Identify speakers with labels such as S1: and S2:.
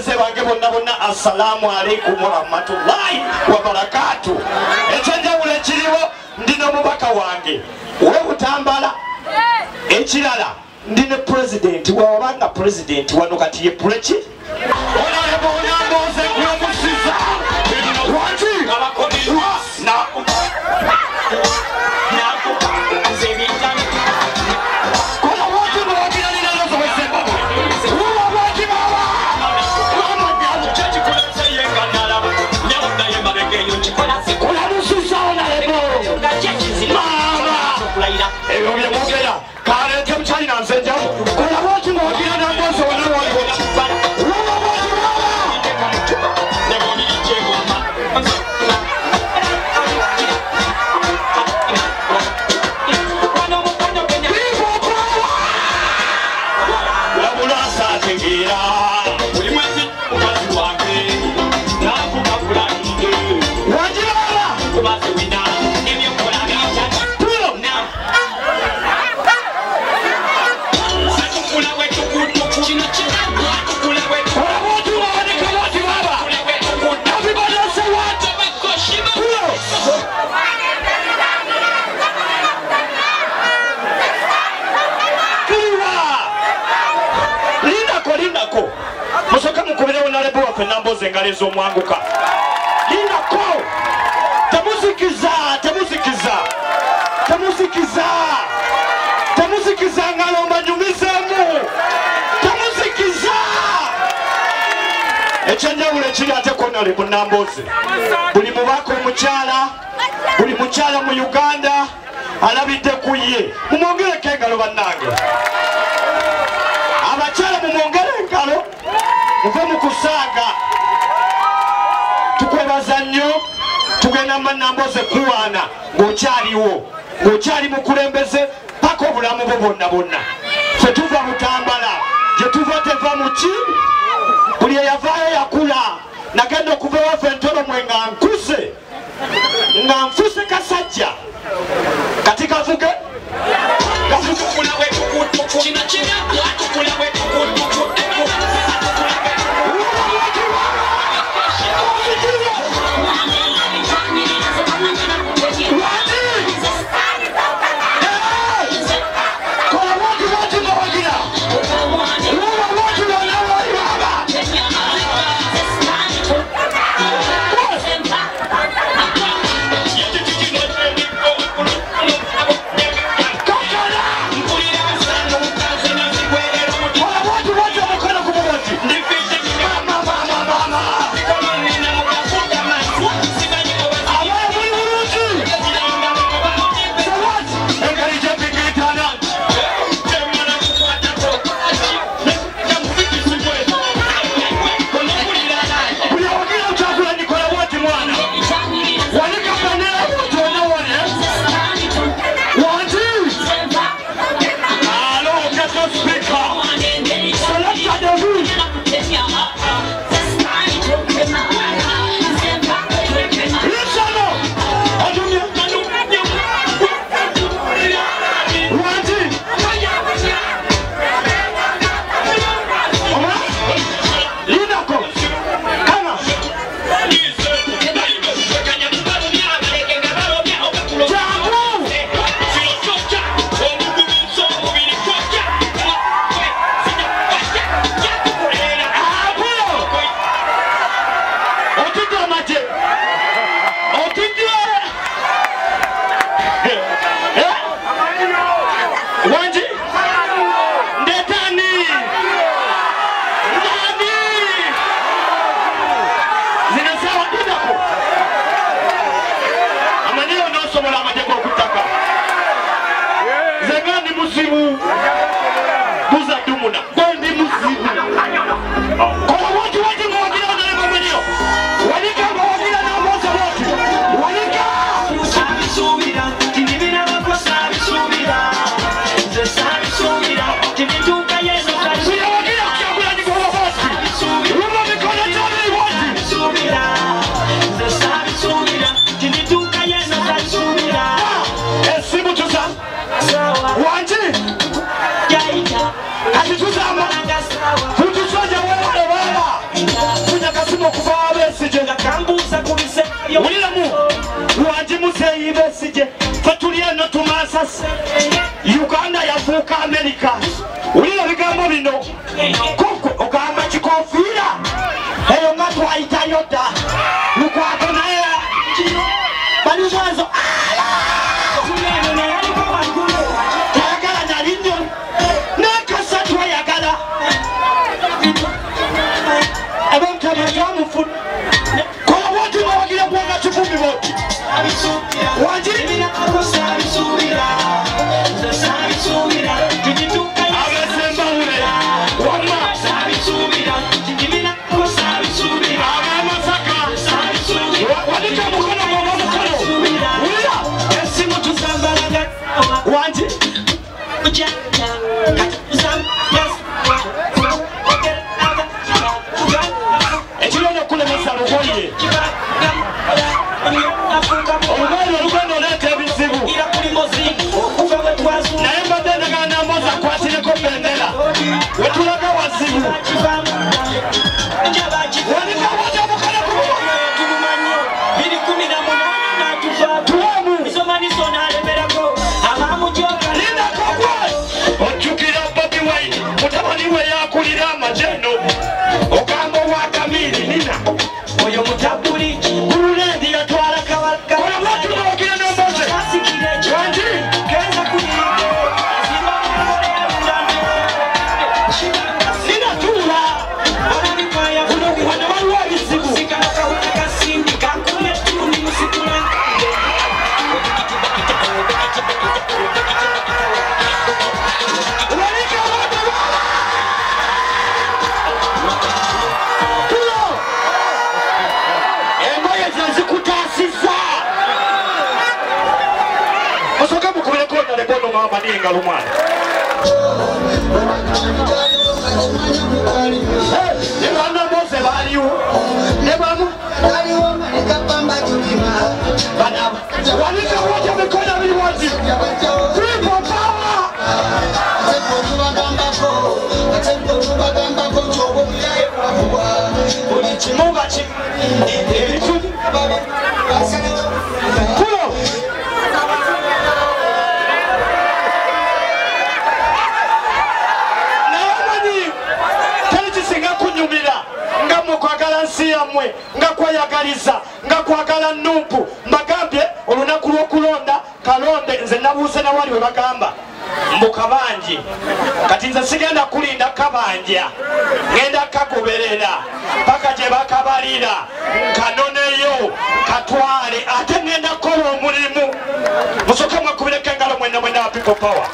S1: Nabaze bange bonna assalamu alaikum wa rahmatullahi wa barakatuh. Ekyenjawulo ekiriwo ndino mubaka wange we Butambala. Ekirala ndine president wabanga president wano kati ye prechi. Namboze ngalezo omwanguka linako temuzikiza ngalomba nyumizemu temuzikiza ekyenjawulo ekiri ate konale mu Namboze buli mubaka omukyala buli mukyala mu Uganda alabidde ku ye mumwongereko engalo bannange abakyala mumwongere engalo muve mu kusaaga tukwebaza nnyo tugenda mu Namboze kuwaana ng'okyaliwo ng'okyali mukulembeze paka obulamu bwo bonna ffe tuva Butambala gye tuva teva mu ki buli eyavaayo yakula nagenda okuva ewaffe Ntolomwe nga nfuse kasajja kati kavuge Ati tuzama, tutusoja wewe baba. Muzeyi Besigye fatuli eno tumasasi Uganda yafuuka America ulira bigambo bino koko ogamba kikofiira eyo nga twayitayo dda lukwako naye balizazo tayagala nali nnyo nakasatu ayagala abamutamatwamufuna kola bwoti bawagira bwanga kikumi boti wanjiri abesembawule wama abamasaka wadika mukono gwova mukono wulira esimu tuzambalaga wanji ekirona okulemesa lugoye olugoye olugenda oleeta ebizibu naye mbadde ndagala namboza akwatireko bendera wetulaga wazibu wanika waja mukala lindakogwe ojjukira Bobi Wine mutabani we yakulira amajeno ogamba owakamiri nina oyo mutabuli gululendi yatwala kabaka olabatunawagira nomboze wanji ninatuula wana waliwo ebizibu osoka mukubirekonda lekono mama ninga lumwana nebana bose baliwo nebamu wanika woja mikono bili wazi triple power munga chi kulo nga mukwagala nsi yammwe nga kweyagaliza nga kwagala Nuupu mbagambye olunaku lw'okulonda kalonde nze nabuuse nawali we bagamba mbu kabanji kati nze sigenda kulinda kabanja ngenda kagoberera paka gye bakabalira kanoneyo katwale ate ngenda kukola omulimu musooke mwekubireko engalo mwena mwena wa People Power.